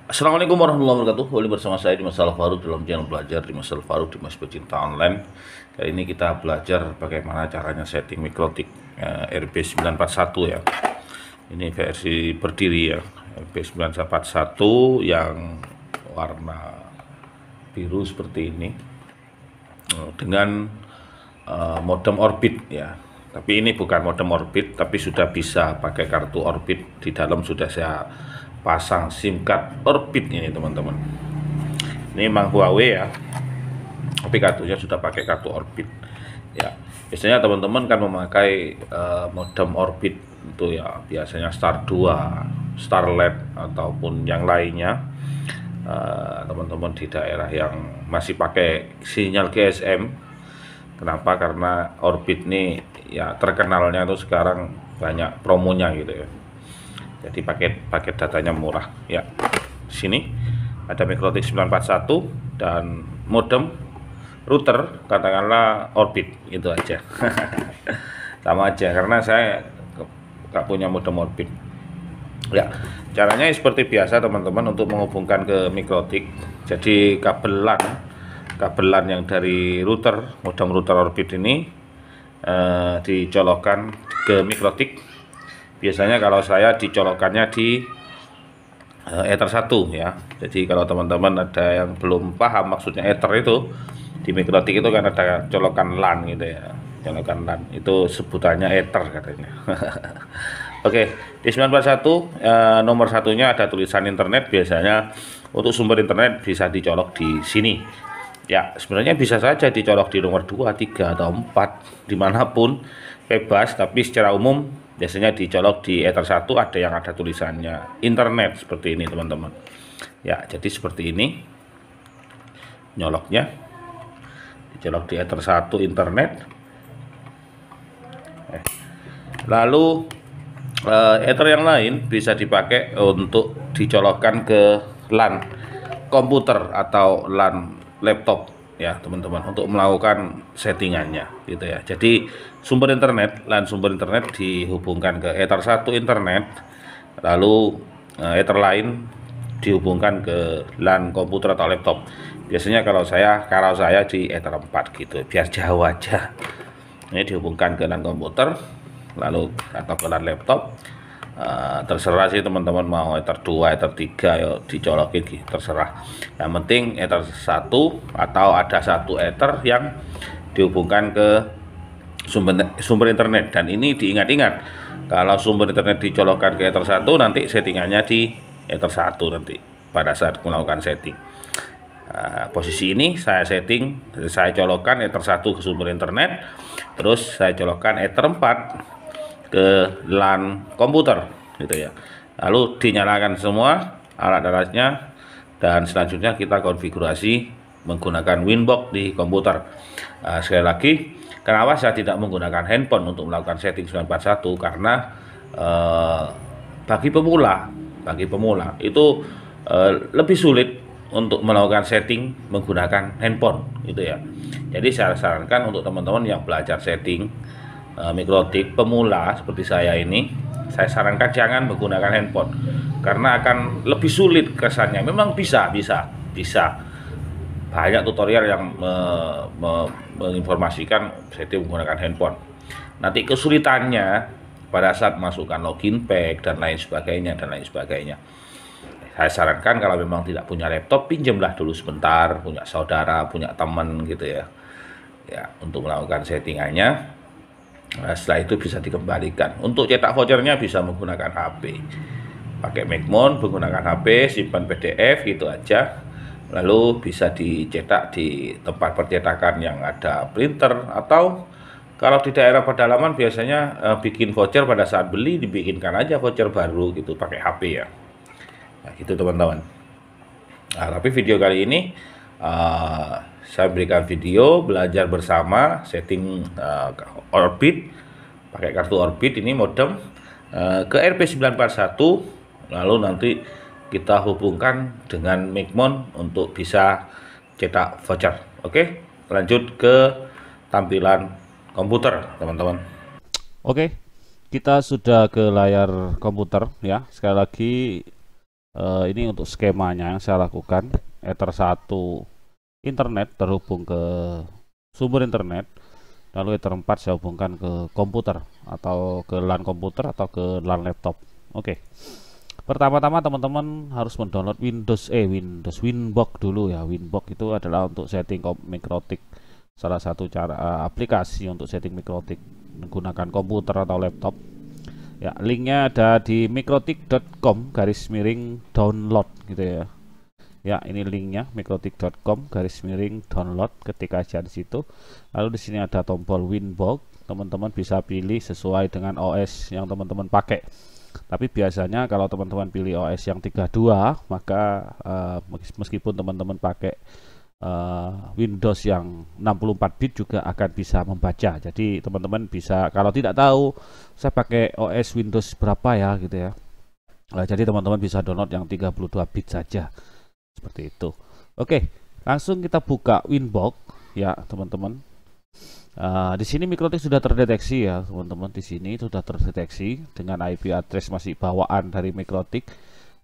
Assalamualaikum warahmatullahi wabarakatuh. Kembali bersama saya di Mas Faruk dalam channel belajar di Mas Faruk di Mas Pecinta Online. Kali ini kita belajar bagaimana caranya setting mikrotik RB941 ya. Ini versi berdiri ya, RB941 yang warna biru seperti ini dengan modem Orbit ya. Tapi ini bukan modem Orbit, tapi sudah bisa pakai kartu Orbit. Di dalam sudah saya pasang SIM card Orbit ini teman-teman. Ini memang Huawei ya, tapi kartunya sudah pakai kartu Orbit ya. Biasanya teman-teman kan memakai modem Orbit itu ya, biasanya Star 2, Starlet ataupun yang lainnya. Teman-teman di daerah yang masih pakai sinyal GSM. Kenapa? Karena Orbit ini ya terkenalnya itu sekarang banyak promonya gitu ya. Jadi paket datanya murah ya. Sini ada Mikrotik 941 dan modem router katakanlah Orbit, itu aja. Sama aja karena saya nggak punya modem Orbit. Ya, caranya seperti biasa teman-teman untuk menghubungkan ke Mikrotik. Jadi kabelan yang dari modem router Orbit ini dicolokkan ke Mikrotik. Biasanya kalau saya dicolokkannya di Ether 1 ya. Jadi kalau teman-teman ada yang belum paham maksudnya Ether itu, di Mikrotik itu kan ada colokan LAN gitu ya. Colokan LAN itu sebutannya Ether katanya. Oke, di 941 nomor satunya ada tulisan internet. Biasanya untuk sumber internet bisa dicolok di sini. Ya, sebenarnya bisa saja dicolok di nomor 2, 3, atau 4, dimanapun bebas, tapi secara umum biasanya dicolok di Ether 1 ada yang ada tulisannya internet seperti ini teman-teman. Ya, jadi seperti ini nyoloknya, dicolok di Ether 1 internet. Lalu Ether yang lain bisa dipakai untuk dicolokkan ke LAN komputer atau LAN laptop ya teman-teman, untuk melakukan settingannya gitu ya. Jadi LAN sumber internet dihubungkan ke Ether 1 internet, lalu Ether lain dihubungkan ke LAN komputer atau laptop. Biasanya kalau saya di Ether 4 gitu, biar jauh aja. Ini dihubungkan ke LAN komputer lalu atau ke LAN laptop. Terserah sih teman-teman mau Ether 2, Ether 3 ya dicolokin gitu, terserah. Yang penting Ether 1 atau ada satu Ether yang dihubungkan ke sumber internet. Dan ini diingat-ingat, kalau sumber internet dicolokkan ke Ether 1 nanti settingannya di Ether 1 nanti pada saat melakukan setting. Posisi ini saya colokkan Ether 1 ke sumber internet, terus saya colokkan Ether 4 ke LAN komputer gitu ya. Lalu dinyalakan semua alat-alatnya dan selanjutnya kita konfigurasi menggunakan Winbox di komputer. Sekali lagi, kenapa saya tidak menggunakan handphone untuk melakukan setting 941? Karena bagi pemula itu lebih sulit untuk melakukan setting menggunakan handphone gitu ya. Jadi saya sarankan untuk teman-teman yang belajar setting Mikrotik pemula seperti saya ini, saya sarankan jangan menggunakan handphone karena akan lebih sulit kesannya. Memang bisa banyak tutorial yang menginformasikan setting menggunakan handphone. Nanti kesulitannya pada saat masukkan login pack dan lain sebagainya. Saya sarankan kalau memang tidak punya laptop, pinjamlah dulu sebentar, punya saudara, punya teman gitu ya, untuk melakukan settingannya. Setelah itu bisa dikembalikan. Untuk cetak vouchernya bisa menggunakan HP, pakai Macmon, menggunakan HP, simpan PDF gitu aja. Lalu bisa dicetak di tempat percetakan yang ada printer, atau kalau di daerah pedalaman biasanya bikin voucher pada saat beli, dibikinkan aja voucher baru gitu pakai HP ya. Nah, gitu teman-teman. Nah, tapi video kali ini saya berikan video belajar bersama setting Orbit, pakai kartu Orbit ini modem ke RB941, lalu nanti kita hubungkan dengan Macmon untuk bisa cetak voucher. Oke, lanjut ke tampilan komputer teman-teman. Oke, kita sudah ke layar komputer ya. Sekali lagi Ini untuk skemanya yang saya lakukan. Ether 1 internet terhubung ke sumber internet, lalu Ether 4 saya hubungkan ke komputer atau ke LAN komputer atau ke LAN laptop. Oke. Pertama-tama teman-teman harus mendownload Windows Winbox dulu ya. Winbox itu adalah untuk setting mikrotik, salah satu cara aplikasi untuk setting mikrotik menggunakan komputer atau laptop. Ya, linknya ada di mikrotik.com/download gitu ya. Ya, ini linknya mikrotik.com/download, ketik aja di situ. Lalu di sini ada tombol Winbox. Teman-teman bisa pilih sesuai dengan OS yang teman-teman pakai. Tapi biasanya kalau teman-teman pilih OS yang 32, maka meskipun teman-teman pakai Windows yang 64 bit juga akan bisa membaca. Jadi teman-teman bisa, kalau tidak tahu saya pakai OS Windows berapa ya gitu ya, jadi teman-teman bisa download yang 32 bit saja seperti itu. Oke, langsung kita buka Winbox ya teman-teman. Di sini mikrotik sudah terdeteksi ya teman-teman. Di sini sudah terdeteksi dengan IP address masih bawaan dari mikrotik.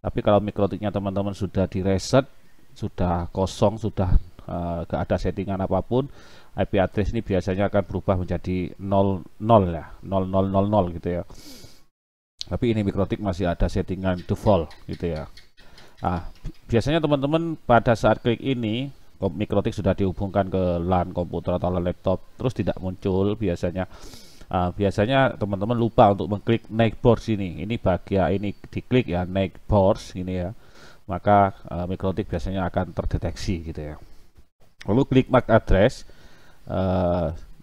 Tapi kalau mikrotiknya teman-teman sudah direset, sudah kosong, sudah gak ada settingan apapun, IP address ini biasanya akan berubah menjadi 00 ya, 0000 gitu ya. Tapi ini mikrotik masih ada settingan default gitu ya. Biasanya teman-teman pada saat klik ini, mikrotik sudah dihubungkan ke LAN komputer atau LAN laptop, terus tidak muncul biasanya. Biasanya teman-teman lupa untuk mengklik naik boards ini bagian ini diklik ya, naik boards ini ya, maka mikrotik biasanya akan terdeteksi gitu ya. Lalu klik MAC address,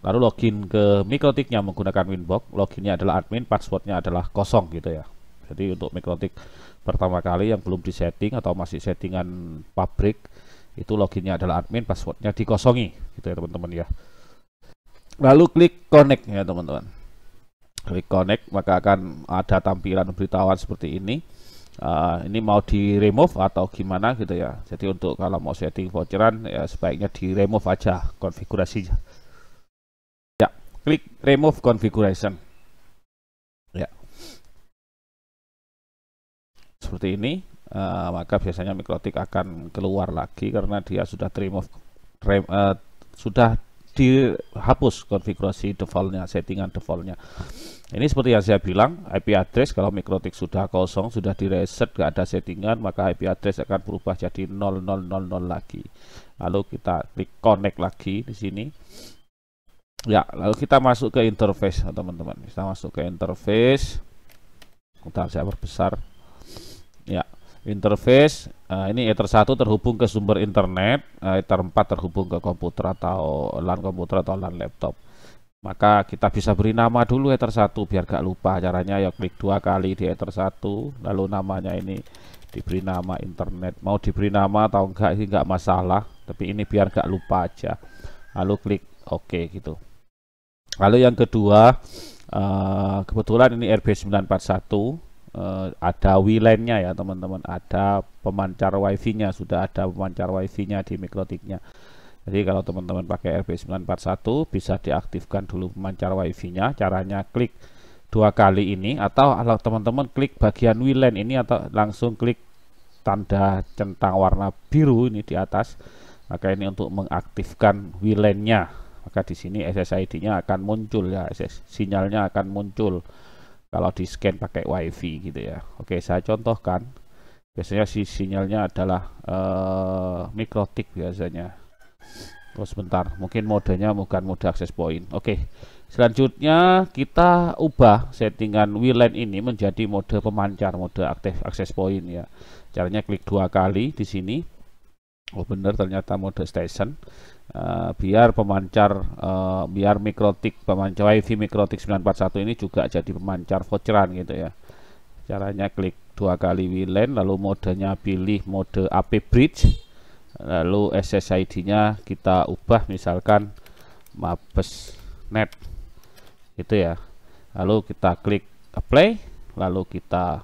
lalu login ke mikrotiknya menggunakan Winbox. Loginnya adalah admin, passwordnya adalah kosong gitu ya. Jadi untuk mikrotik pertama kali yang belum disetting atau masih settingan pabrik, itu loginnya adalah admin, passwordnya dikosongi gitu ya teman-teman ya. Lalu klik connect ya teman-teman. Klik connect, maka akan ada tampilan pemberitahuan seperti ini. Ini mau di remove atau gimana gitu ya. Jadi untuk kalau mau setting voucheran ya sebaiknya di remove aja konfigurasinya ya. Klik remove configuration ya, seperti ini. Maka biasanya mikrotik akan keluar lagi karena dia sudah sudah dihapus konfigurasi defaultnya, settingan defaultnya. Ini seperti yang saya bilang, IP address kalau mikrotik sudah kosong, sudah direset, gak ada settingan, maka IP address akan berubah jadi 0000 lagi. Lalu kita klik connect lagi di sini. Ya, lalu kita masuk ke interface teman-teman. Kita masuk ke interface. Bentar, saya perbesar. Ya, interface. Ini Ether 1 terhubung ke sumber internet, Ether 4 terhubung ke komputer atau LAN komputer atau LAN laptop. Maka kita bisa beri nama dulu Ether 1 biar gak lupa. Caranya ya klik 2 kali di Ether 1, lalu namanya ini diberi nama internet. Mau diberi nama atau enggak sih enggak masalah, tapi ini biar gak lupa aja. Lalu klik OK gitu. Lalu yang kedua, kebetulan ini RB941, ada WLAN-nya ya teman-teman, ada pemancar wifi-nya, sudah ada pemancar wifi-nya di mikrotiknya. Jadi kalau teman-teman pakai RB941 bisa diaktifkan dulu pemancar wifi-nya. Caranya klik 2 kali ini, atau kalau teman-teman klik bagian WLAN ini atau langsung klik tanda centang warna biru ini di atas, maka ini untuk mengaktifkan WLAN-nya. Maka di sini SSID-nya akan muncul ya, sinyalnya akan muncul kalau di scan pakai wifi gitu ya. Oke, saya contohkan. Biasanya sinyalnya adalah mikrotik biasanya. Oh sebentar, mungkin modenya bukan mode access point. Oke, selanjutnya kita ubah settingan WLAN ini menjadi mode pemancar, mode aktif access point ya. Caranya klik 2 kali di sini. Oh benar, ternyata mode station. Biar pemancar, biar mikrotik pemancar wifi mikrotik 941 ini juga jadi pemancar voucheran gitu ya. Caranya klik 2 kali WLAN, lalu modenya pilih mode AP bridge. Lalu SSID-nya kita ubah misalkan mabesnet gitu ya. Lalu kita klik apply, lalu kita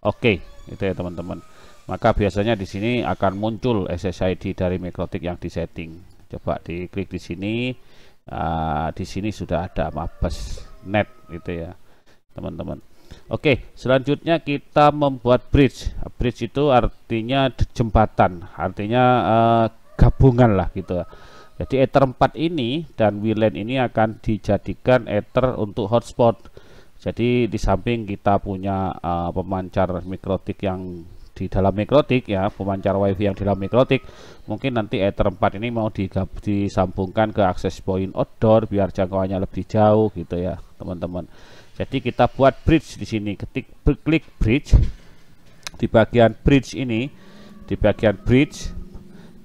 OK itu ya teman-teman. Maka biasanya di sini akan muncul SSID dari mikrotik yang disetting. Coba diklik di sini. Di sini sudah ada mabesnet gitu ya teman-teman. Oke, selanjutnya kita membuat bridge. Bridge itu artinya jembatan, artinya gabungan lah gitu. Jadi Ether 4 ini dan WLAN ini akan dijadikan Ether untuk hotspot. Jadi di samping kita punya pemancar mikrotik yang di dalam mikrotik ya, pemancar WiFi yang di dalam mikrotik, mungkin nanti Ether 4 ini mau disambungkan ke akses point outdoor biar jangkauannya lebih jauh gitu ya, teman-teman. Jadi kita buat bridge di sini, klik bridge di bagian bridge ini, di bagian bridge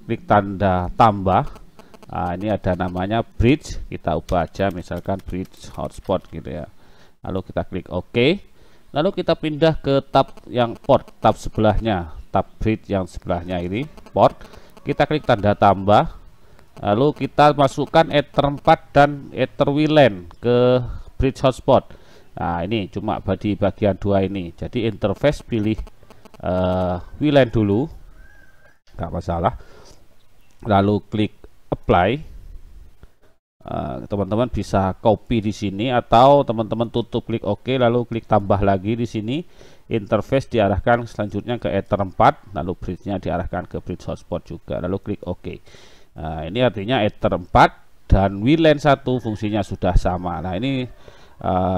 klik tanda tambah. Nah, ini ada namanya bridge, kita ubah aja misalkan bridge hotspot gitu ya. Lalu kita klik OK. Lalu kita pindah ke tab yang port, tab sebelahnya, tab bridge yang sebelahnya ini port. Kita klik tanda tambah. Lalu kita masukkan Ether 4 dan Ether WLAN ke bridge hotspot. Nah, ini cuma di bagian dua ini. Jadi interface pilih WLAN dulu, nggak masalah. Lalu klik apply. Teman-teman bisa copy di sini atau teman-teman tutup, klik OK, lalu klik tambah lagi di sini. Interface diarahkan selanjutnya ke Ether 4, lalu bridge-nya diarahkan ke bridge hotspot juga, lalu klik OK. Nah, ini artinya Ether 4 dan WLAN 1 fungsinya sudah sama. Nah, ini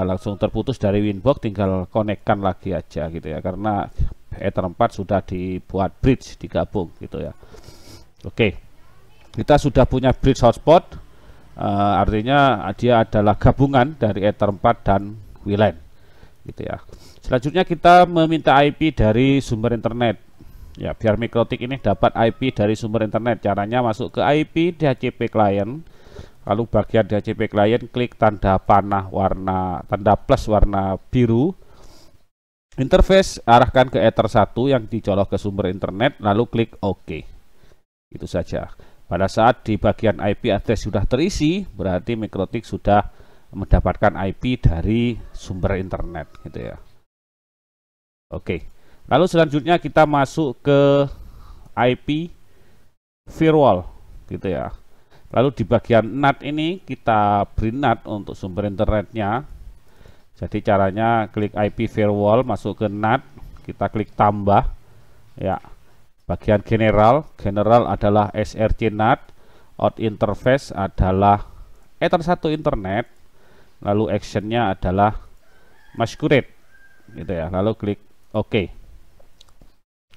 langsung terputus dari Winbox, tinggal konekkan lagi aja gitu ya, karena Ether 4 sudah dibuat bridge, digabung gitu ya. Oke, kita sudah punya bridge hotspot, artinya dia adalah gabungan dari Ether 4 dan WLAN gitu ya. Selanjutnya kita meminta IP dari sumber internet ya, biar mikrotik ini dapat IP dari sumber internet. Caranya masuk ke IP DHCP client, lalu bagian DHCP client klik tanda panah tanda plus warna biru, interface arahkan ke Ether 1 yang dicolok ke sumber internet, lalu klik OK. Itu saja. Pada saat di bagian IP address sudah terisi, berarti mikrotik sudah mendapatkan IP dari sumber internet gitu ya. Oke. Lalu selanjutnya kita masuk ke IP firewall gitu ya. Lalu di bagian NAT ini kita beri NAT untuk sumber internetnya. Jadi caranya klik IP firewall, masuk ke NAT, kita klik tambah ya. Bagian general adalah SRC NAT, out interface adalah Ether 1 internet, lalu actionnya adalah masquerade gitu ya. Lalu klik OK.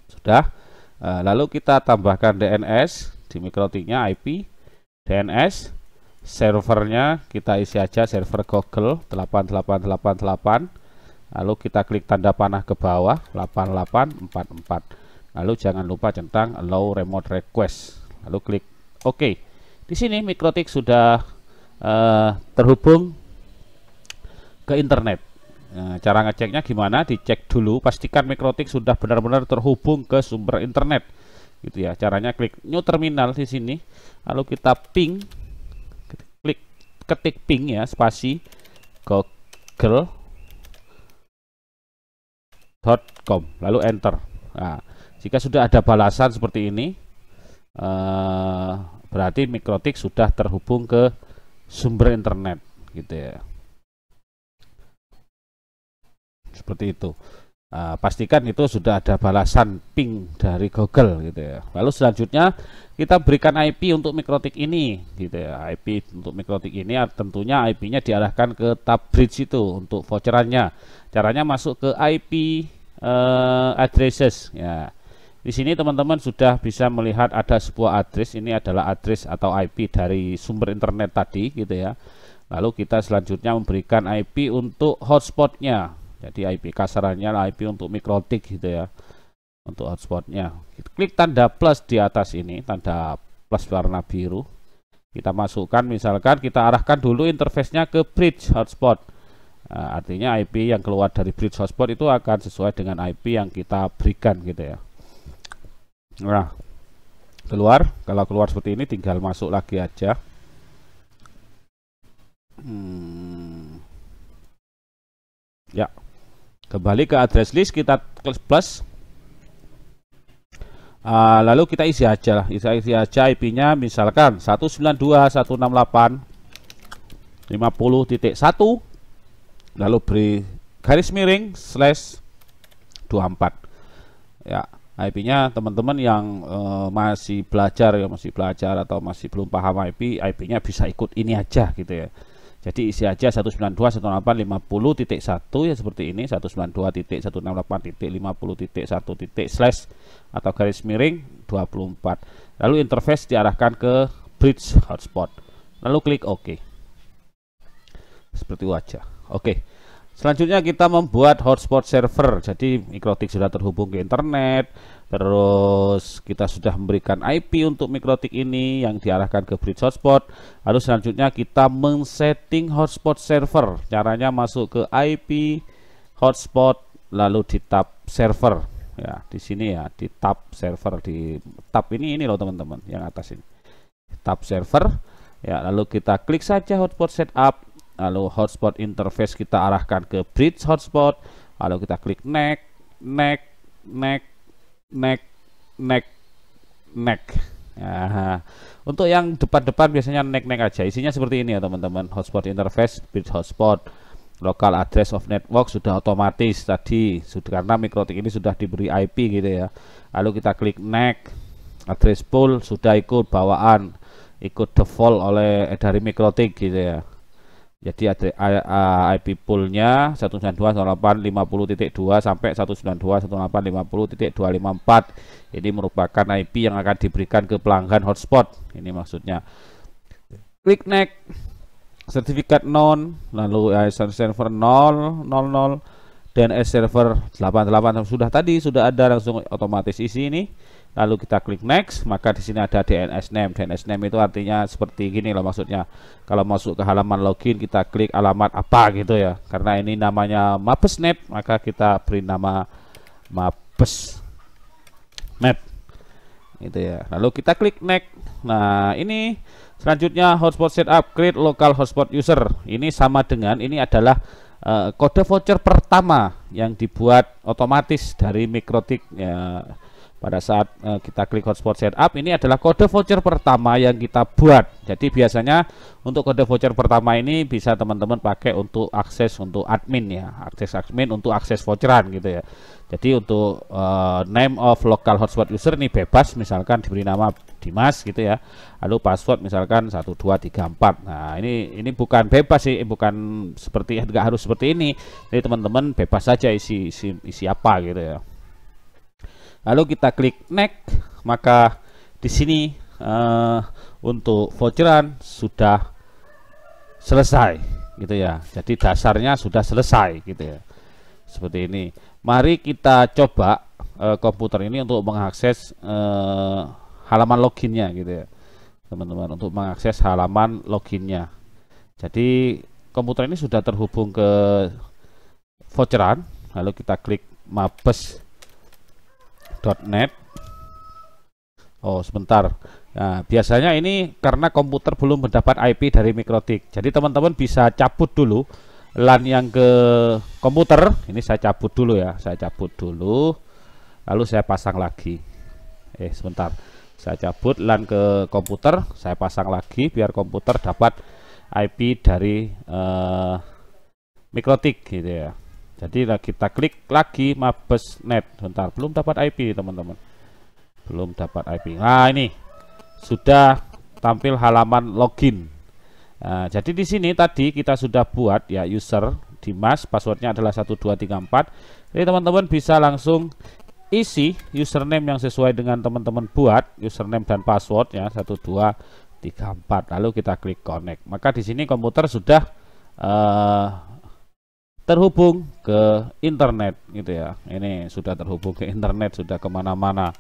Sudah. Lalu kita tambahkan DNS di mikrotiknya, IP DNS, servernya kita isi aja server Google 8888, lalu kita klik tanda panah ke bawah 8844, lalu jangan lupa centang allow remote request, lalu klik OK. Di sini mikrotik sudah terhubung ke internet. Cara ngeceknya gimana? Dicek dulu, pastikan mikrotik sudah benar-benar terhubung ke sumber internet gitu ya. Caranya klik new terminal di sini, lalu kita ping, ketik ping ya, spasi google.com, lalu enter. Nah, jika sudah ada balasan seperti ini, berarti mikrotik sudah terhubung ke sumber internet gitu ya. Seperti itu. Pastikan itu sudah ada balasan ping dari Google gitu ya. Lalu selanjutnya kita berikan IP untuk mikrotik ini gitu ya. IP untuk mikrotik ini tentunya IP-nya diarahkan ke tab bridge itu untuk voucherannya. Caranya masuk ke IP addresses ya. Di sini teman-teman sudah bisa melihat ada sebuah address, ini adalah address atau IP dari sumber internet tadi gitu ya. Lalu kita selanjutnya memberikan IP untuk hotspotnya. Jadi IP kasarannya IP untuk mikrotik gitu ya, untuk hotspotnya. Klik tanda plus di atas ini, tanda plus warna biru. Kita masukkan, misalkan kita arahkan dulu interface-nya ke bridge hotspot. Nah, artinya IP yang keluar dari bridge hotspot itu akan sesuai dengan IP yang kita berikan gitu ya. Nah, keluar, kalau keluar seperti ini tinggal masuk lagi aja. Ya, kembali ke address list, kita klik plus, lalu kita isi aja lah, isi aja IP-nya, misalkan 192.168.50.1, lalu beri garis miring /24 ya. IP-nya teman-teman yang masih belajar atau masih belum paham IP-nya bisa ikut ini aja gitu ya. Jadi isi aja 192.168.50.1 ya, seperti ini, 192.168.50.1 atau garis miring 24. Lalu interface diarahkan ke bridge hotspot. Lalu klik OK. Seperti itu aja. Oke. Selanjutnya kita membuat hotspot server. Jadi Mikrotik sudah terhubung ke internet, terus kita sudah memberikan IP untuk Mikrotik ini yang diarahkan ke bridge hotspot. Lalu selanjutnya kita men-setting hotspot server. Caranya masuk ke IP hotspot, lalu di tab server ya, di sini ya, di tab server, di tab ini loh teman-teman, yang atas ini, tab server ya. Lalu kita klik saja hotspot setup. Lalu hotspot interface kita arahkan ke bridge hotspot. Lalu kita klik next. Ya. Untuk yang depan-depan biasanya next aja. Isinya seperti ini ya teman-teman. Hotspot interface, bridge hotspot, local address of network sudah otomatis tadi, karena Mikrotik ini sudah diberi IP gitu ya. Lalu kita klik next. Address pool sudah ikut bawaan, ikut default dari Mikrotik gitu ya. Jadi ada IP poolnya 192.168.50.2 sampai 192.168.50.254. Ini merupakan IP yang akan diberikan ke pelanggan hotspot. Ini maksudnya. Klik next. Sertifikat non, lalu ISN server 000, DNS server 88 sudah ada, langsung otomatis isi ini. Lalu kita klik next, maka di sini ada DNS name. DNS name itu artinya seperti gini loh maksudnya. Kalau masuk ke halaman login kita klik alamat apa gitu ya. Karena ini namanya Mapesnet, maka kita beri nama Mapesnet. Gitu ya. Lalu kita klik next. Nah, ini selanjutnya hotspot setup, create local hotspot user. Ini sama dengan, ini adalah kode voucher pertama yang dibuat otomatis dari Mikrotik ya. Pada saat kita klik hotspot setup, ini adalah kode voucher pertama yang kita buat. Jadi biasanya untuk kode voucher pertama ini bisa teman-teman pakai untuk akses untuk admin ya, akses admin untuk akses voucheran gitu ya. Jadi untuk name of local hotspot user ini bebas, misalkan diberi nama Dimas gitu ya. Lalu password misalkan 1234. Nah, ini bukan bebas sih, bukan seperti, enggak harus seperti ini. Jadi teman-teman bebas saja isi apa gitu ya. Lalu kita klik next, maka di sini untuk voucheran sudah selesai gitu ya. Jadi dasarnya sudah selesai gitu ya. Seperti ini. Mari kita coba komputer ini untuk mengakses halaman loginnya gitu ya, teman-teman, untuk mengakses halaman loginnya. Jadi komputer ini sudah terhubung ke voucheran. Lalu kita klik mapes.net. Oh sebentar, nah biasanya ini karena komputer belum mendapat IP dari Mikrotik, jadi teman-teman bisa cabut dulu LAN yang ke komputer. Ini saya cabut dulu ya, saya cabut dulu, lalu saya pasang lagi. Sebentar, saya cabut LAN ke komputer, saya pasang lagi biar komputer dapat IP dari Mikrotik gitu ya. Jadi kita klik lagi mapesnet. Bentar, belum dapat IP teman-teman, belum dapat IP. Nah ini sudah tampil halaman login. Nah, jadi di sini tadi kita sudah buat ya user Dimas, passwordnya adalah 1234. Jadi teman-teman bisa langsung isi username yang sesuai dengan teman-teman buat, username dan password ya 1234. Lalu kita klik connect. Maka di sini komputer sudah terhubung ke internet gitu ya. Ini sudah terhubung ke internet, sudah kemana-mana.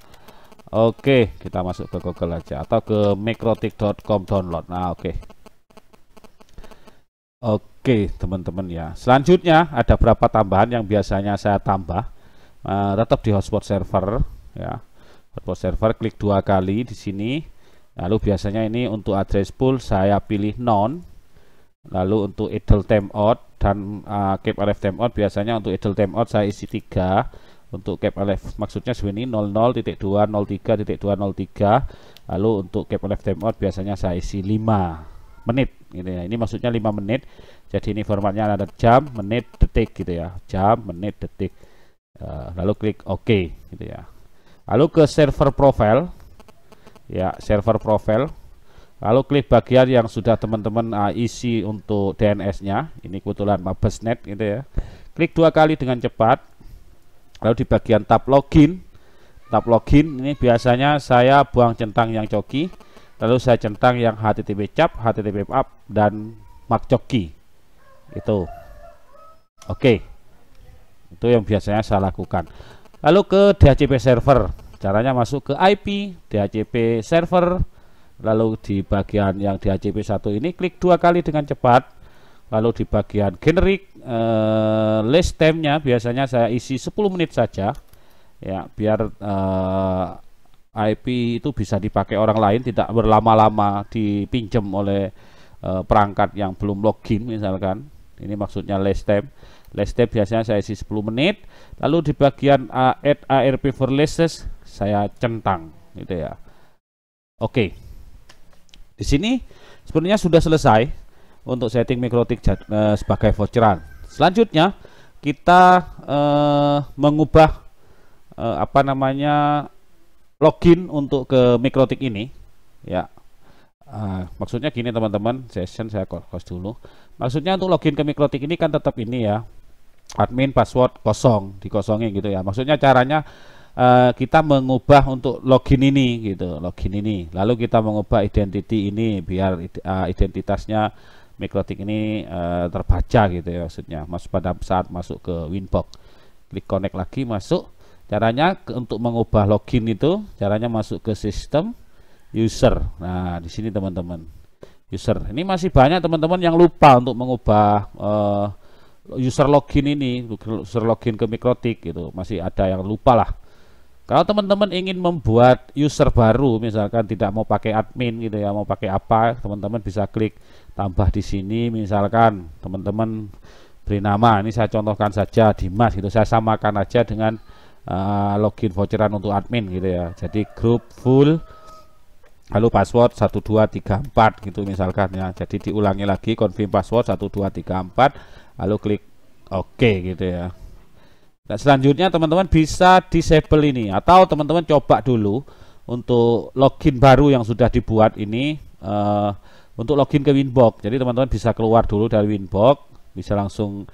Oke, kita masuk ke Google aja atau ke mikrotik.com download. Nah Oke teman-teman ya. Selanjutnya ada beberapa tambahan yang biasanya saya tambah. Tetap di hotspot server ya. Hotspot server klik 2 kali di sini. Lalu biasanya ini untuk address pool saya pilih non. Lalu untuk idle timeout dan keep alive timeout, biasanya untuk idle timeout saya isi 3. Untuk keep alive maksudnya sebenarnya 00.203.203. Lalu untuk keep alive timeout biasanya saya isi 5. menit gitu ya. Ini maksudnya 5 menit. Jadi ini formatnya ada jam, menit, detik gitu ya. Jam, menit, detik. Lalu klik OK gitu ya. Lalu ke server profile. Ya, server profile. Lalu klik bagian yang sudah teman-teman isi untuk DNS-nya. Ini kebetulan Mabesnet gitu ya. Klik 2 kali dengan cepat. Lalu di bagian tab login. Tab login ini biasanya saya buang centang yang coki. Lalu saya centang yang HTTP cap, HTTP up, dan mark coki. Itu. Oke. Itu yang biasanya saya lakukan. Lalu ke DHCP server. Caranya masuk ke IP, DHCP server. Lalu di bagian yang DHCP 1 ini klik 2 kali dengan cepat. Lalu di bagian generik list time-nya biasanya saya isi 10 menit saja. Ya, biar IP itu bisa dipakai orang lain, tidak berlama-lama dipinjam oleh perangkat yang belum login misalkan. Ini maksudnya last time. Last time biasanya saya isi 10 menit. Lalu di bagian add ARP for lists saya centang gitu ya. Oke. Di sini sebenarnya sudah selesai untuk setting MikroTik sebagai voucheran. Selanjutnya kita mengubah login untuk ke MikroTik ini ya. Maksudnya gini teman-teman, session saya close dulu. Maksudnya untuk login ke MikroTik ini kan tetap ini ya, admin password kosong, dikosongin gitu ya. Maksudnya caranya kita mengubah untuk login ini gitu, login ini. Lalu kita mengubah identity ini biar identitasnya MikroTik ini terbaca gitu ya, maksudnya pada saat masuk ke Winbox. Klik connect lagi, masuk. Caranya untuk mengubah login itu, caranya masuk ke sistem user. Nah, di sini teman-teman, user. Ini masih banyak teman-teman yang lupa untuk mengubah user login ini, user login ke MikroTik gitu. Masih ada yang lupa lah. Kalau teman-teman ingin membuat user baru, misalkan tidak mau pakai admin gitu ya, mau pakai apa, teman-teman bisa klik tambah di sini. Misalkan teman-teman beri nama, ini saya contohkan saja Dimas gitu, saya samakan aja dengan login voucheran untuk admin gitu ya. Jadi grup full, lalu password 1234 gitu misalkan ya. Jadi diulangi lagi, confirm password 1234, lalu klik OK gitu ya. Nah, selanjutnya teman-teman bisa disable ini, atau teman-teman coba dulu untuk login baru yang sudah dibuat ini untuk login ke Winbox. Jadi teman-teman bisa keluar dulu dari Winbox, bisa langsung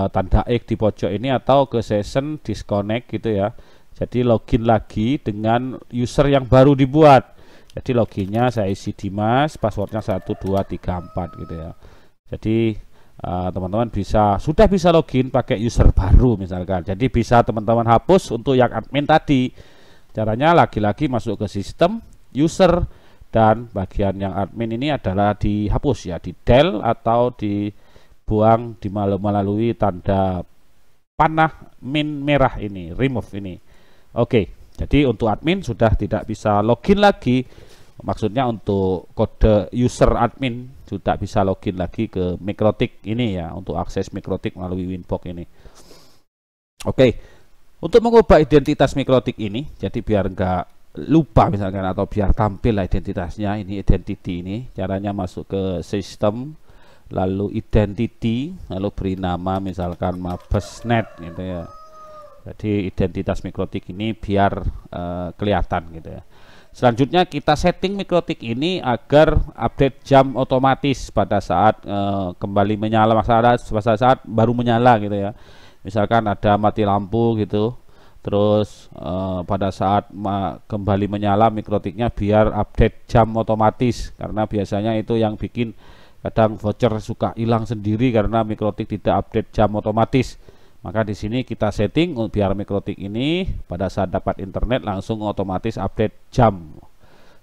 tanda X di pojok ini, atau ke session disconnect gitu ya. Jadi login lagi dengan user yang baru dibuat. Jadi loginnya saya isi Dimas, passwordnya 1234 gitu ya. Jadi teman-teman sudah bisa login pakai user baru misalkan. Jadi bisa teman-teman hapus untuk yang admin tadi. Caranya lagi-lagi masuk ke sistem user, dan bagian yang admin ini adalah dihapus ya, di del atau dibuang melalui tanda panah min merah ini, remove ini. Oke, jadi untuk admin sudah tidak bisa login lagi. Maksudnya untuk kode user admin sudah bisa login lagi ke MikroTik ini ya, untuk akses MikroTik melalui Winbox ini. Oke, untuk mengubah identitas MikroTik ini, jadi biar enggak lupa misalkan, atau biar tampil lah identitasnya, ini identity ini, caranya masuk ke sistem, lalu identity, lalu beri nama misalkan Mabesnet gitu ya. Jadi identitas MikroTik ini biar kelihatan gitu ya. Selanjutnya kita setting MikroTik ini agar update jam otomatis pada saat kembali menyala, pada saat baru menyala gitu ya. Misalkan ada mati lampu gitu, terus pada saat kembali menyala MikroTiknya biar update jam otomatis, karena biasanya itu yang bikin kadang voucher suka hilang sendiri karena MikroTik tidak update jam otomatis. Maka di sini kita setting biar MikroTik ini pada saat dapat internet langsung otomatis update jam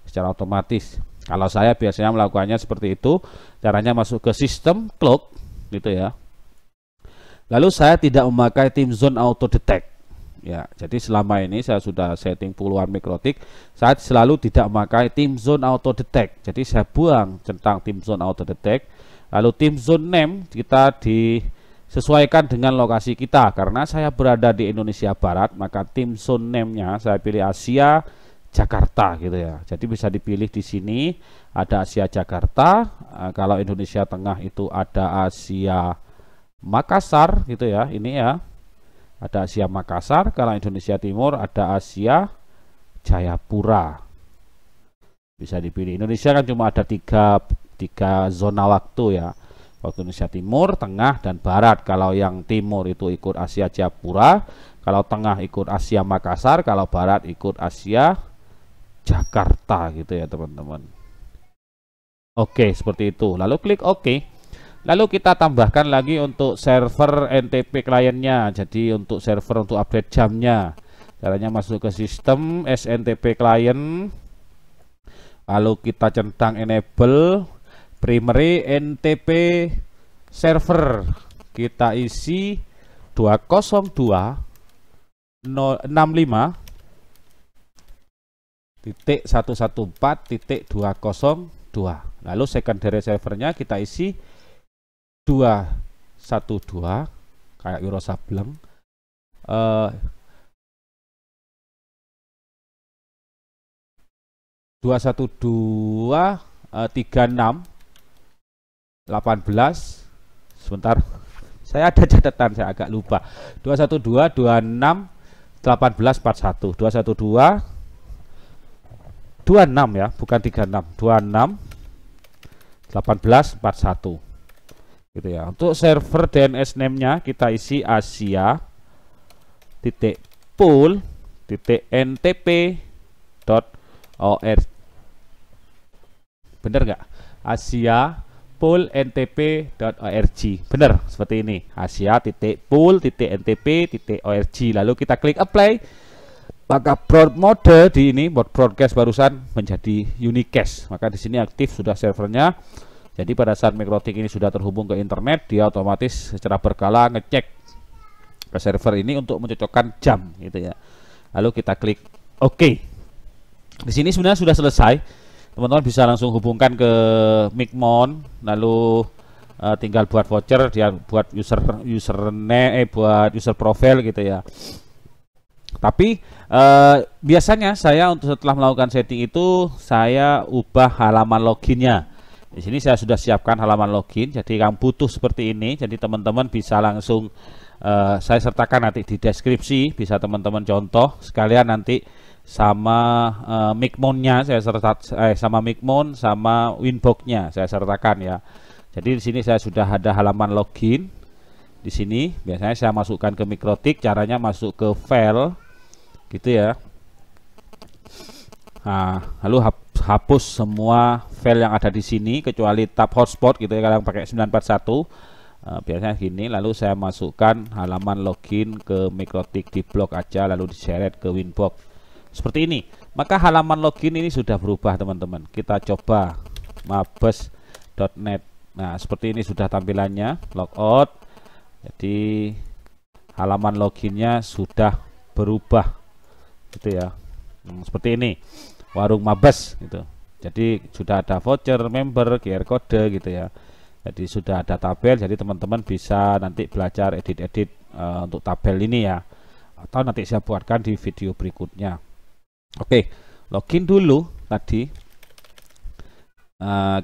secara otomatis. Kalau saya biasanya melakukannya seperti itu. Caranya masuk ke sistem clock gitu ya. Lalu saya tidak memakai Time Zone Auto Detect. Ya, jadi selama ini saya sudah setting puluhan MikroTik, saya selalu tidak memakai Time Zone Auto Detect. Jadi saya buang centang Time Zone Auto Detect. Lalu Time Zone Name kita disesuaikan dengan lokasi kita. Karena saya berada di Indonesia Barat, maka Time Zone Name-nya saya pilih Asia, Jakarta gitu ya. Jadi bisa dipilih di sini ada Asia Jakarta, kalau Indonesia Tengah itu ada Asia Makassar gitu ya. Ini ya. Ada Asia Makassar, kalau Indonesia Timur ada Asia Jayapura. Bisa dipilih. Indonesia kan cuma ada tiga zona waktu ya. Waktu Indonesia Timur, Tengah, dan Barat. Kalau yang Timur itu ikut Asia Jayapura, kalau Tengah ikut Asia Makassar, kalau Barat ikut Asia Jakarta gitu ya teman-teman. Oke, seperti itu. Lalu klik OK. Lalu kita tambahkan lagi untuk server NTP kliennya. Jadi untuk server untuk update jamnya. Caranya masuk ke sistem SNTP client. Lalu kita centang enable primary NTP server. Kita isi 202.114.202. Lalu secondary servernya kita isi 212 kayak Euro Sableng, 212.36.18. Sebentar, saya ada catatan, saya agak lupa. 212.26.18.41. 212.26 ya, bukan 36. 26.18.41 gitu ya. Untuk server DNS name-nya kita isi asia.pool.ntp.org. Bener nggak? asia.pool.ntp.org. Bener, seperti ini. asia.pool.ntp.org. Lalu kita klik apply. Maka broad mode di ini, mode broadcast barusan menjadi unicast. Maka di sini aktif sudah servernya. Jadi pada saat MikroTik ini sudah terhubung ke internet, dia otomatis secara berkala ngecek ke server ini untuk mencocokkan jam gitu ya. Lalu kita klik OK. Di sini sebenarnya sudah selesai. Teman-teman bisa langsung hubungkan ke Micmon, lalu tinggal buat voucher, dia buat username, buat user profile gitu ya. Tapi biasanya saya untuk setelah melakukan setting itu saya ubah halaman loginnya. Di sini saya sudah siapkan halaman login. Jadi yang butuh seperti ini. Jadi teman-teman bisa langsung saya sertakan nanti di deskripsi. Bisa teman-teman contoh sekalian nanti sama Micmonnya saya sama Micmon sama Winbox-nya saya sertakan ya. Jadi di sini saya sudah ada halaman login. Di sini biasanya saya masukkan ke MikroTik, caranya masuk ke file gitu ya. Nah, lalu hapus semua file yang ada di sini kecuali tab hotspot gitu ya, kalau pakai 941 biasanya gini. Lalu saya masukkan halaman login ke MikroTik di blok aja, lalu diseret ke Winbox seperti ini. Maka halaman login ini sudah berubah teman-teman. Kita coba mabes.net. Nah, seperti ini sudah tampilannya, logout. Jadi halaman loginnya sudah berubah gitu ya. Seperti ini, warung Mabes gitu. Jadi sudah ada voucher, member, QR code gitu ya. Jadi sudah ada tabel. Jadi teman-teman bisa nanti belajar edit-edit untuk tabel ini ya. Atau nanti saya buatkan di video berikutnya. Oke, login dulu tadi.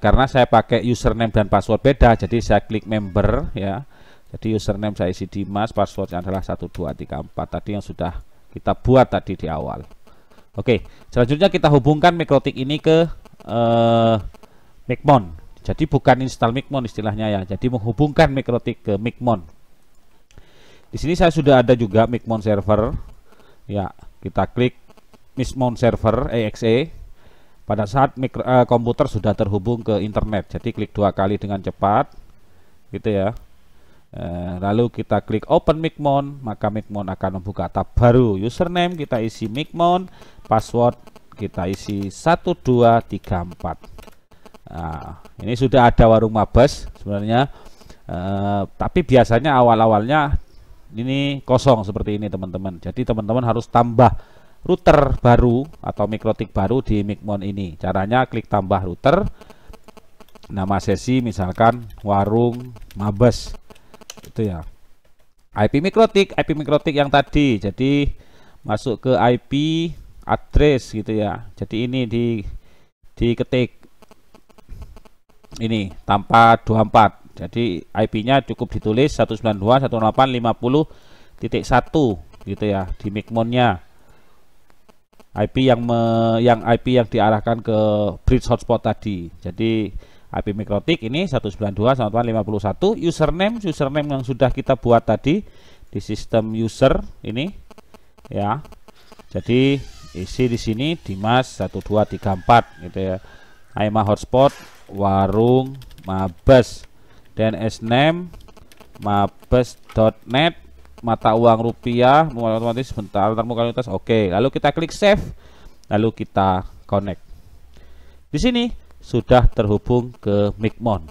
Karena saya pakai username dan password beda, jadi saya klik member ya. Jadi username saya isi Dimas, passwordnya adalah 1234 tadi yang sudah kita buat tadi di awal. Oke, selanjutnya kita hubungkan MikroTik ini ke Micmon. Jadi bukan install Micmon istilahnya ya. Jadi menghubungkan MikroTik ke Micmon. Di sini saya sudah ada juga Micmon server. Ya, kita klik Micmon server exe. Pada saat komputer sudah terhubung ke internet. Jadi klik 2 kali dengan cepat, gitu ya. Lalu kita klik open Micmon, maka Micmon akan membuka tab baru. Username kita isi Micmon, password kita isi 1234. Nah, ini sudah ada warung Mabes sebenarnya, tapi biasanya awal-awalnya ini kosong seperti ini teman-teman. Jadi teman-teman harus tambah router baru atau MikroTik baru di Micmon ini. Caranya klik tambah router, nama sesi misalkan warung Mabes. Itu ya. IP MikroTik yang tadi. Jadi masuk ke IP address gitu ya. Jadi ini diketik ini tanpa 24. Jadi IP-nya cukup ditulis 192.168.50.1 gitu ya di MICMON-nya. IP yang diarahkan ke bridge hotspot tadi. Jadi IP MikroTik ini 192.168.51. Username yang sudah kita buat tadi di sistem user ini ya. Jadi isi di sini Dimas 1234 gitu ya. IMA hotspot warung mabes, DNS name mabes.net, mata uang rupiah, otomatis bentar mutualitas. Oke, lalu kita klik save, lalu kita connect. Di sini sudah terhubung ke MICMON.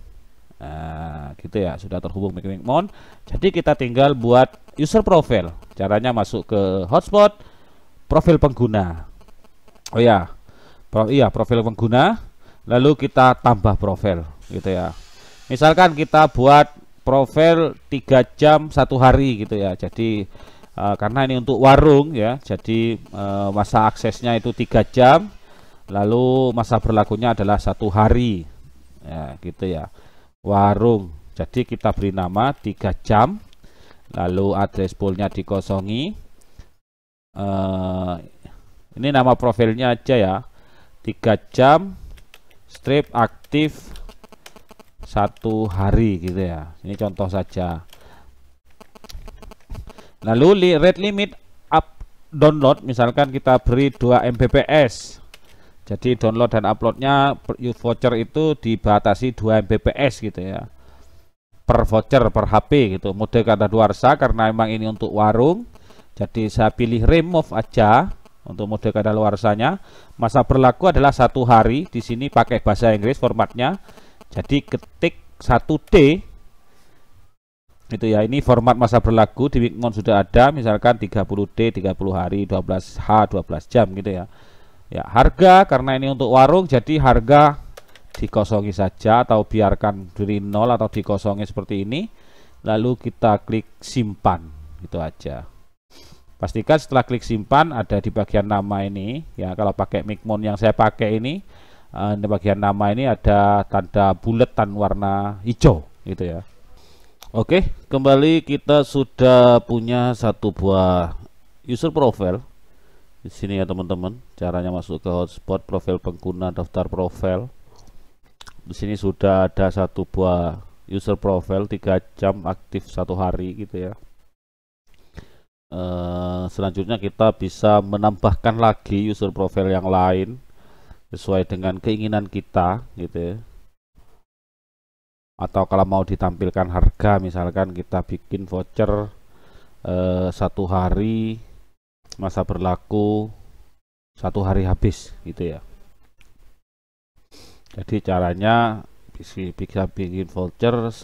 Nah, gitu ya, sudah terhubung ke MICMON. Jadi kita tinggal buat user profile. Caranya masuk ke hotspot, profil pengguna. Oh ya, profil pengguna. Lalu kita tambah profil, gitu ya. Misalkan kita buat profil 3 jam 1 hari gitu ya. Jadi karena ini untuk warung ya, jadi masa aksesnya itu 3 jam, lalu masa berlakunya adalah 1 hari ya, gitu ya. Warung, jadi kita beri nama 3 jam, lalu address poolnya dikosongi. Ini nama profilnya aja ya, 3 jam strip aktif 1 hari gitu ya. Ini contoh saja. Lalu rate limit download misalkan kita beri 2 Mbps. Jadi download dan uploadnya voucher itu dibatasi 2 Mbps gitu ya. Per voucher per HP gitu. Mode kadaluarsa karena memang ini untuk warung. Jadi saya pilih remove aja untuk mode kadaluarsanya. Masa berlaku adalah 1 hari. Di sini pakai bahasa Inggris formatnya. Jadi ketik 1D itu ya, ini format masa berlaku di MICMON sudah ada, misalkan 30D 30 hari, 12H 12 jam gitu ya. Ya, harga karena ini untuk warung jadi harga dikosongi saja atau biarkan dari 0 atau dikosongi seperti ini. Lalu kita klik simpan, gitu aja. Pastikan setelah klik simpan ada di bagian nama ini ya. Kalau pakai MICMON yang saya pakai ini, di bagian nama ini ada tanda buletan warna hijau gitu ya. Oke, kembali kita sudah punya satu buah user profile di sini ya teman-teman. Caranya masuk ke hotspot, profil pengguna, daftar profil. Di sini sudah ada satu buah user profile 3 jam aktif 1 hari gitu ya. Selanjutnya kita bisa menambahkan lagi user profile yang lain sesuai dengan keinginan kita gitu ya. Atau kalau mau ditampilkan harga, misalkan kita bikin voucher 1 hari masa berlaku 1 hari habis gitu ya. Jadi caranya bisa bikin voucher 1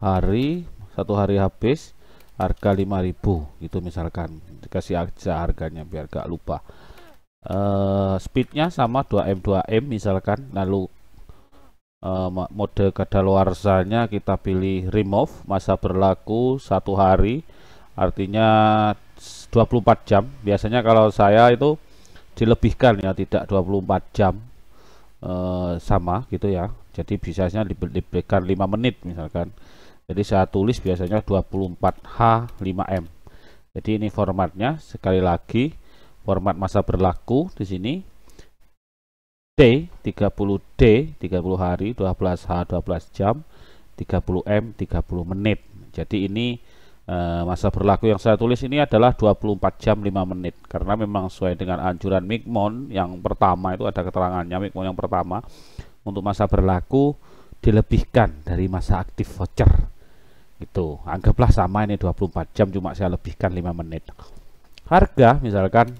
hari habis harga 5.000 gitu misalkan, dikasih aja harganya biar gak lupa. Speednya sama 2M 2M misalkan. Lalu mode kadaluarsanya kita pilih remove, masa berlaku 1 hari artinya 24 jam. Biasanya kalau saya itu dilebihkan ya, tidak 24 jam, sama gitu ya. Jadi bisanya diberikan 5 menit misalkan. Jadi saya tulis biasanya 24H 5M. Jadi ini formatnya, sekali lagi format masa berlaku di sini D 30D 30 hari, 12H 12 jam, 30M 30 menit. Jadi ini masa berlaku yang saya tulis ini adalah 24 jam 5 menit karena memang sesuai dengan anjuran MICMON yang pertama, itu ada keterangannya MICMON yang pertama, untuk masa berlaku dilebihkan dari masa aktif voucher. Itu anggaplah sama, ini 24 jam cuma saya lebihkan 5 menit. Harga misalkan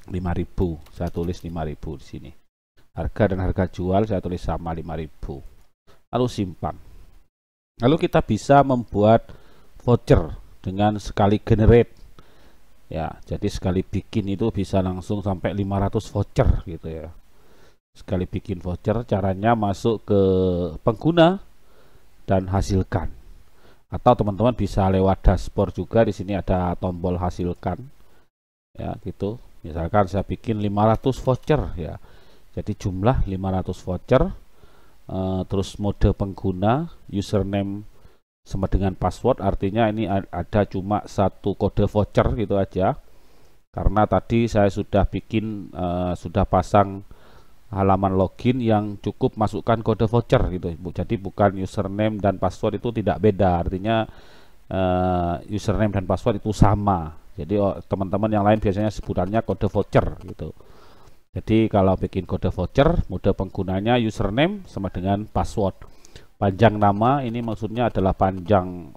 5.000, saya tulis 5.000 di sini. Harga dan harga jual saya tulis sama 5.000. Lalu simpan. Lalu kita bisa membuat voucher dengan sekali generate. Ya, jadi sekali bikin itu bisa langsung sampai 500 voucher gitu ya. Sekali bikin voucher, caranya masuk ke pengguna dan hasilkan. Atau teman-teman bisa lewat dashboard juga, di sini ada tombol hasilkan. Ya, gitu. Misalkan saya bikin 500 voucher ya. Jadi jumlah 500 voucher, terus mode pengguna username sama dengan password, artinya ini ada cuma satu kode voucher gitu aja. Karena tadi saya sudah bikin sudah pasang halaman login yang cukup masukkan kode voucher gitu. Jadi bukan username dan password itu tidak beda, artinya username dan password itu sama. Jadi teman-teman yang lain biasanya sebutannya kode voucher gitu. Jadi kalau bikin kode voucher, mode penggunanya username sama dengan password. Panjang nama ini maksudnya adalah panjang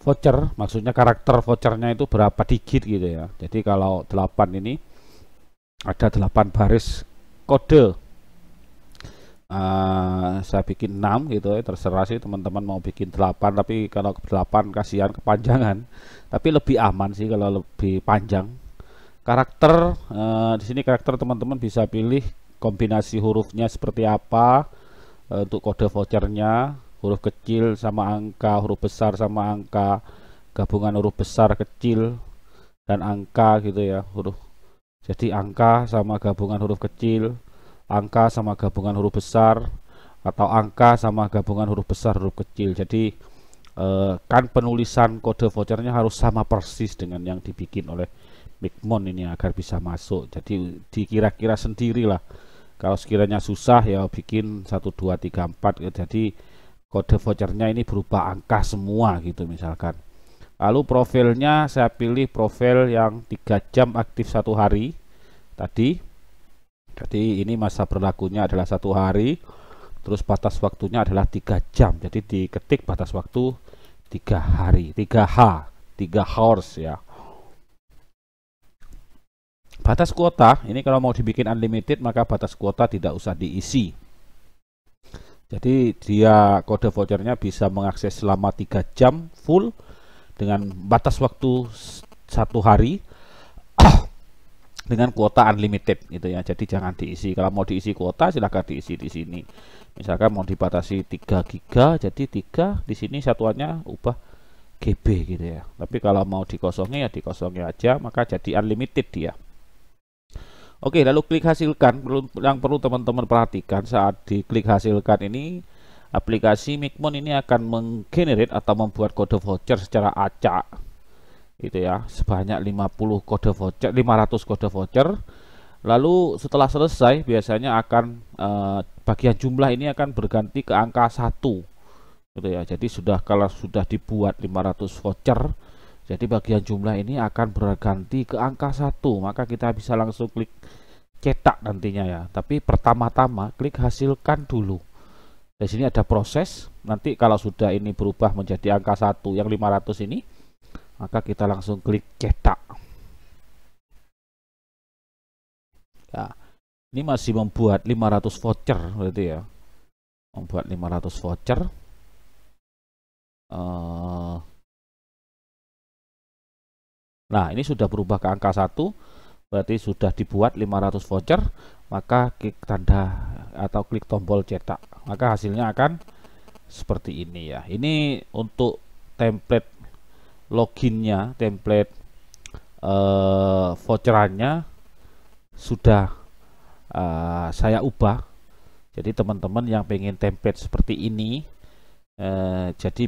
voucher, maksudnya karakter vouchernya itu berapa digit gitu ya. Jadi kalau 8 ini ada 8 baris kode. Saya bikin 6 gitu ya, terserah sih teman-teman mau bikin 8, tapi kalau 8 kasihan kepanjangan, tapi lebih aman sih kalau lebih panjang. Karakter di sini karakter teman-teman bisa pilih kombinasi hurufnya seperti apa untuk kode vouchernya, huruf kecil sama angka, huruf besar sama angka, gabungan huruf besar, kecil dan angka gitu ya, huruf. Jadi angka sama gabungan huruf kecil, angka sama gabungan huruf besar, atau angka sama gabungan huruf besar huruf kecil. Jadi kan penulisan kode vouchernya harus sama persis dengan yang dibikin oleh Micmon ini agar bisa masuk. Jadi dikira-kira sendirilah. Kalau sekiranya susah ya bikin 1 2 3 4 jadi kode vouchernya ini berupa angka semua gitu misalkan. Lalu profilnya saya pilih profil yang 3 jam aktif 1 hari tadi. Jadi ini masa berlakunya adalah 1 hari, terus batas waktunya adalah 3 jam. Jadi diketik batas waktu 3 hari, 3 hours ya. Batas kuota ini kalau mau dibikin unlimited maka batas kuota tidak usah diisi. Jadi dia kode vouchernya bisa mengakses selama 3 jam full dengan batas waktu 1 hari dengan kuota unlimited gitu ya. Jadi jangan diisi. Kalau mau diisi kuota silahkan diisi di sini. Misalkan mau dibatasi 3 giga, jadi 3 di sini satuannya ubah GB gitu ya. Tapi kalau mau dikosongin ya dikosongin aja, maka jadi unlimited dia. Oke, lalu klik hasilkan. Yang perlu teman-teman perhatikan saat diklik hasilkan ini, aplikasi Micmon ini akan menggenerate atau membuat kode voucher secara acak gitu ya, sebanyak 50 kode voucher, 500 kode voucher. Lalu setelah selesai biasanya akan bagian jumlah ini akan berganti ke angka 1 gitu ya. Jadi kalau sudah dibuat 500 voucher, jadi bagian jumlah ini akan berganti ke angka 1, maka kita bisa langsung klik cetak nantinya ya. Tapi pertama-tama klik hasilkan dulu. Di sini ada proses. Nanti kalau sudah ini berubah menjadi angka 1 yang 500 ini, maka kita langsung klik cetak. Ya, ini masih membuat 500 voucher berarti ya. Membuat 500 voucher. Nah, ini sudah berubah ke angka 1, berarti sudah dibuat 500 voucher, maka klik tanda atau klik tombol cetak. Maka hasilnya akan seperti ini ya. Ini untuk template loginnya, template voucherannya sudah saya ubah. Jadi teman-teman yang pengen template seperti ini, jadi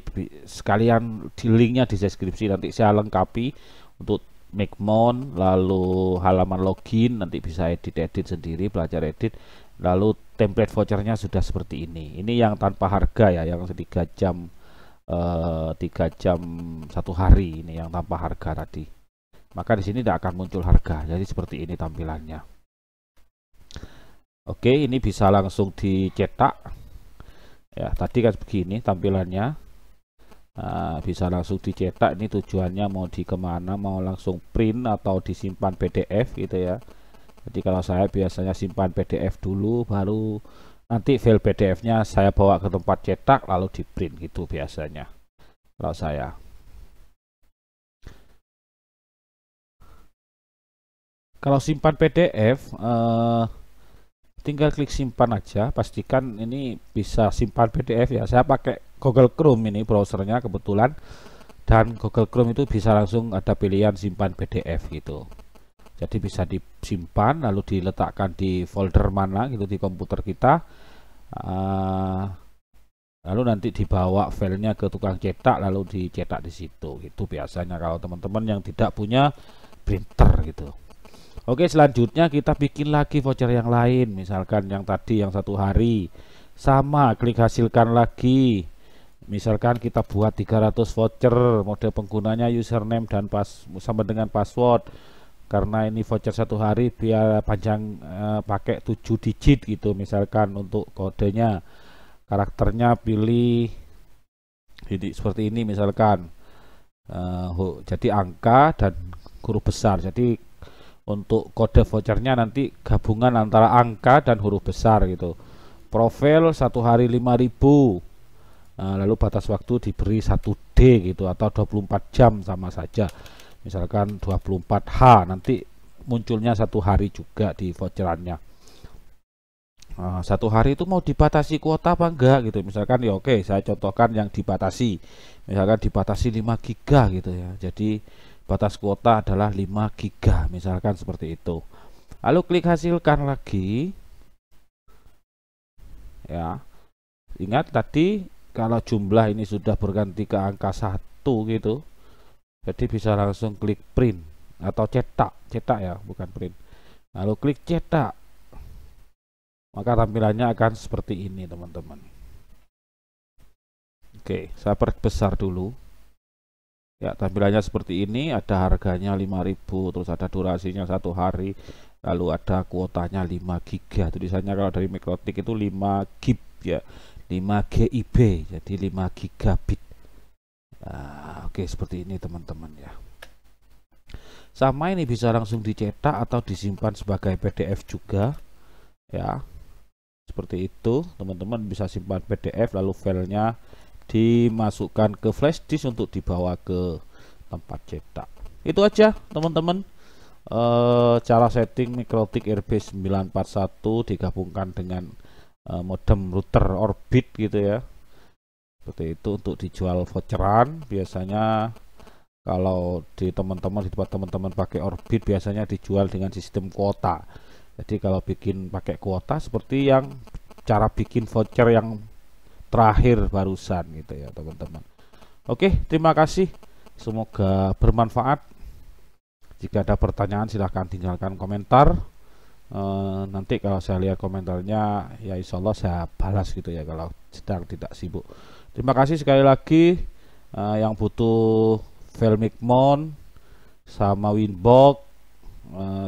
sekalian di linknya di deskripsi, nanti saya lengkapi untuk Micmon, lalu halaman login, nanti bisa edit sendiri, belajar edit. Lalu template vouchernya sudah seperti ini. Ini yang tanpa harga ya, yang 3 jam 3 jam 1 hari, ini yang tanpa harga tadi. Maka di sini tidak akan muncul harga. Jadi seperti ini tampilannya. Oke, ini bisa langsung dicetak. Ya, tadi kan begini tampilannya. Nah, bisa langsung dicetak. Ini tujuannya mau di kemana, mau langsung print atau disimpan PDF gitu ya. Jadi kalau saya biasanya simpan PDF dulu, baru nanti file PDF-nya saya bawa ke tempat cetak lalu di print gitu biasanya kalau saya. Kalau simpan PDF tinggal klik simpan aja, pastikan ini bisa simpan PDF ya. Saya pakai Google Chrome ini browsernya kebetulan, dan Google Chrome itu bisa langsung ada pilihan simpan PDF gitu. Jadi bisa disimpan lalu diletakkan di folder mana gitu di komputer kita. Lalu nanti dibawa filenya ke tukang cetak lalu dicetak di situ. Itu biasanya kalau teman-teman yang tidak punya printer gitu. Oke, selanjutnya kita bikin lagi voucher yang lain. Misalkan yang tadi yang 1 hari. Sama, klik hasilkan lagi. Misalkan kita buat 300 voucher, mode penggunanya username dan sama dengan password. Karena ini voucher 1 hari biar panjang pakai 7 digit gitu. Misalkan untuk kodenya, karakternya pilih ini seperti ini misalkan. Jadi angka dan huruf besar. Jadi untuk kode vouchernya nanti gabungan antara angka dan huruf besar gitu. Profil 1 hari 5.000. Lalu batas waktu diberi 1D gitu atau 24 jam sama saja. Misalkan 24H, nanti munculnya 1 hari juga di voucherannya. 1 hari itu mau dibatasi kuota apa enggak gitu. Misalkan ya oke, saya contohkan yang dibatasi. Misalkan dibatasi 5 giga gitu ya. Jadi batas kuota adalah 5 giga misalkan seperti itu. Lalu klik hasilkan lagi. Ya. Ingat tadi kalau jumlah ini sudah berganti ke angka 1 gitu. Jadi bisa langsung klik print atau cetak ya, bukan print. Lalu klik cetak. Maka tampilannya akan seperti ini, teman-teman. Oke, saya perbesar dulu. Ya, tampilannya seperti ini, ada harganya 5.000, terus ada durasinya 1 hari, lalu ada kuotanya 5 giga. Tulisannya kalau dari Mikrotik itu 5 GB ya, 5 GB, jadi 5 gigabit. Oke, seperti ini teman-teman ya. Sama ini bisa langsung dicetak atau disimpan sebagai PDF juga ya. Seperti itu, teman-teman bisa simpan PDF lalu filenya dimasukkan ke flash disk untuk dibawa ke tempat cetak. Itu aja teman-teman, cara setting Mikrotik RB941 digabungkan dengan modem router Orbit gitu ya. Seperti itu untuk dijual voucheran. Biasanya kalau di tempat teman-teman pakai Orbit biasanya dijual dengan sistem kuota. Jadi kalau bikin pakai kuota seperti yang cara bikin voucher yang terakhir barusan gitu ya teman-teman. Oke, terima kasih, semoga bermanfaat. Jika ada pertanyaan silahkan tinggalkan komentar. Nanti kalau saya lihat komentarnya ya insya Allah saya balas gitu ya kalau sedang tidak sibuk. Terima kasih sekali lagi. Yang butuh file Micmon sama Winbox,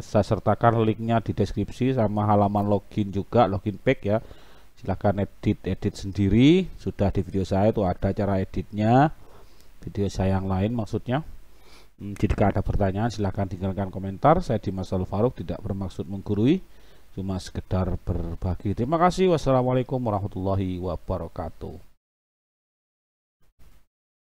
saya sertakan linknya di deskripsi sama halaman login juga, login pack ya. Silahkan edit sendiri, sudah di video saya itu ada cara editnya, video saya yang lain maksudnya. Jika ada pertanyaan silahkan tinggalkan komentar. Saya Dimas Al-Faruq, tidak bermaksud menggurui, cuma sekedar berbagi. Terima kasih. Wassalamualaikum warahmatullahi wabarakatuh.